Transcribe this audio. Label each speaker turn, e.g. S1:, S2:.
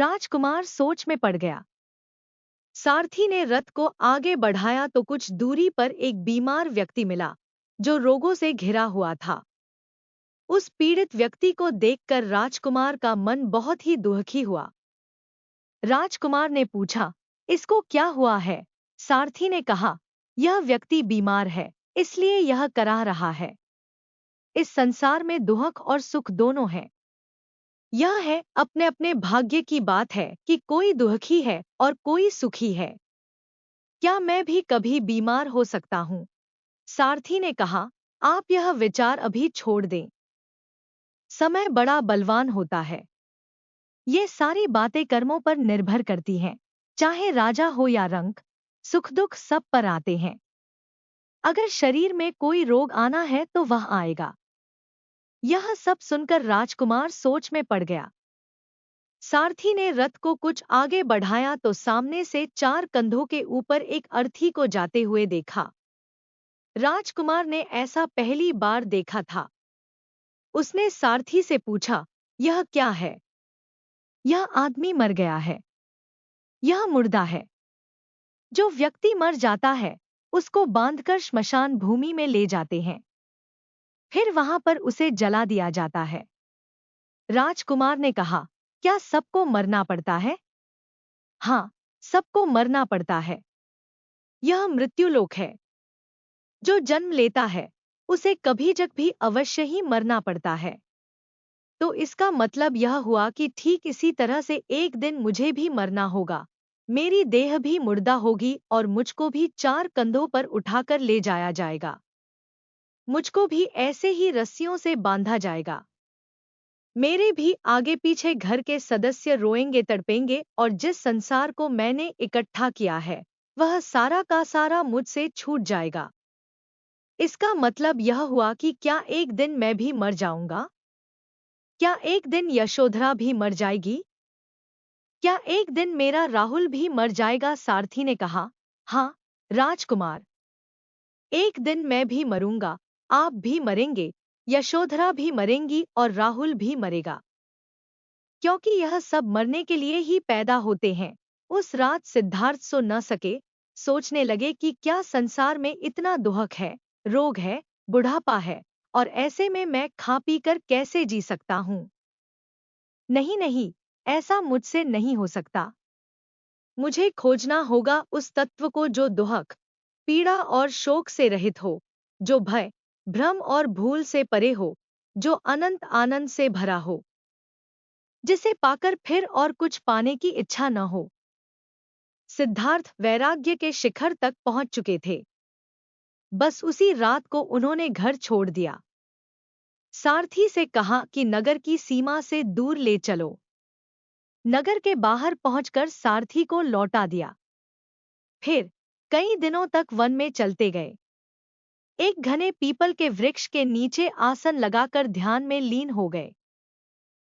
S1: राजकुमार सोच में पड़ गया। सारथी ने रथ को आगे बढ़ाया तो कुछ दूरी पर एक बीमार व्यक्ति मिला, जो रोगों से घिरा हुआ था। उस पीड़ित व्यक्ति को देखकर राजकुमार का मन बहुत ही दुखी हुआ। राजकुमार ने पूछा, इसको क्या हुआ है? सारथी ने कहा, यह व्यक्ति बीमार है, इसलिए यह करा रहा है। इस संसार में दुख और सुख दोनों हैं। यह है अपने अपने भाग्य की बात है कि कोई दुखी है और कोई सुखी है। क्या मैं भी कभी बीमार हो सकता हूँ? सारथी ने कहा, आप यह विचार अभी छोड़ दें। समय बड़ा बलवान होता है। ये सारी बातें कर्मों पर निर्भर करती हैं। चाहे राजा हो या रंक, सुख दुख सब पर आते हैं। अगर शरीर में कोई रोग आना है तो वह आएगा। यह सब सुनकर राजकुमार सोच में पड़ गया। सारथी ने रथ को कुछ आगे बढ़ाया तो सामने से 4 कंधों के ऊपर एक अर्थी को जाते हुए देखा। राजकुमार ने ऐसा पहली बार देखा था। उसने सारथी से पूछा, यह क्या है? यह आदमी मर गया है। यह मुर्दा है। जो व्यक्ति मर जाता है, उसको बांधकर श्मशान भूमि में ले जाते हैं। फिर वहां पर उसे जला दिया जाता है। राजकुमार ने कहा, क्या सबको मरना पड़ता है? हाँ, सबको मरना पड़ता है। यह मृत्युलोक है। जो जन्म लेता है, उसे कभी जग भी अवश्य ही मरना पड़ता है। तो इसका मतलब यह हुआ कि ठीक इसी तरह से एक दिन मुझे भी मरना होगा। मेरी देह भी मुर्दा होगी और मुझको भी 4 कंधों पर उठाकर ले जाया जाएगा। मुझको भी ऐसे ही रस्सियों से बांधा जाएगा। मेरे भी आगे पीछे घर के सदस्य रोएंगे तड़पेंगे और जिस संसार को मैंने इकट्ठा किया है, वह सारा का सारा मुझसे छूट जाएगा। इसका मतलब यह हुआ कि क्या एक दिन मैं भी मर जाऊंगा? क्या एक दिन यशोधरा भी मर जाएगी? क्या एक दिन मेरा राहुल भी मर जाएगा? सारथी ने कहा, हाँ, राजकुमार, एक दिन मैं भी मरूंगा, आप भी मरेंगे, यशोधरा भी मरेंगी और राहुल भी मरेगा। क्योंकि यह सब मरने के लिए ही पैदा होते हैं। उस रात सिद्धार्थ सो न सके, सोचने लगे कि क्या संसार में इतना दुख है, रोग है, बुढ़ापा है, और ऐसे में मैं खा पी कर कैसे जी सकता हूँ? नहीं नहीं, ऐसा मुझसे नहीं हो सकता। मुझे खोजना होगा उस तत्व को जो दुख, पीड़ा और शोक से रहित हो, जो भय, भ्रम और भूल से परे हो, जो अनंत आनंद से भरा हो, जिसे पाकर फिर और कुछ पाने की इच्छा न हो। सिद्धार्थ वैराग्य के शिखर तक पहुंच चुके थे। बस उसी रात को उन्होंने घर छोड़ दिया। सारथी से कहा कि नगर की सीमा से दूर ले चलो। नगर के बाहर पहुंचकर सारथी को लौटा दिया। फिर कई दिनों तक वन में चलते गए। एक घने पीपल के वृक्ष के नीचे आसन लगाकर ध्यान में लीन हो गए।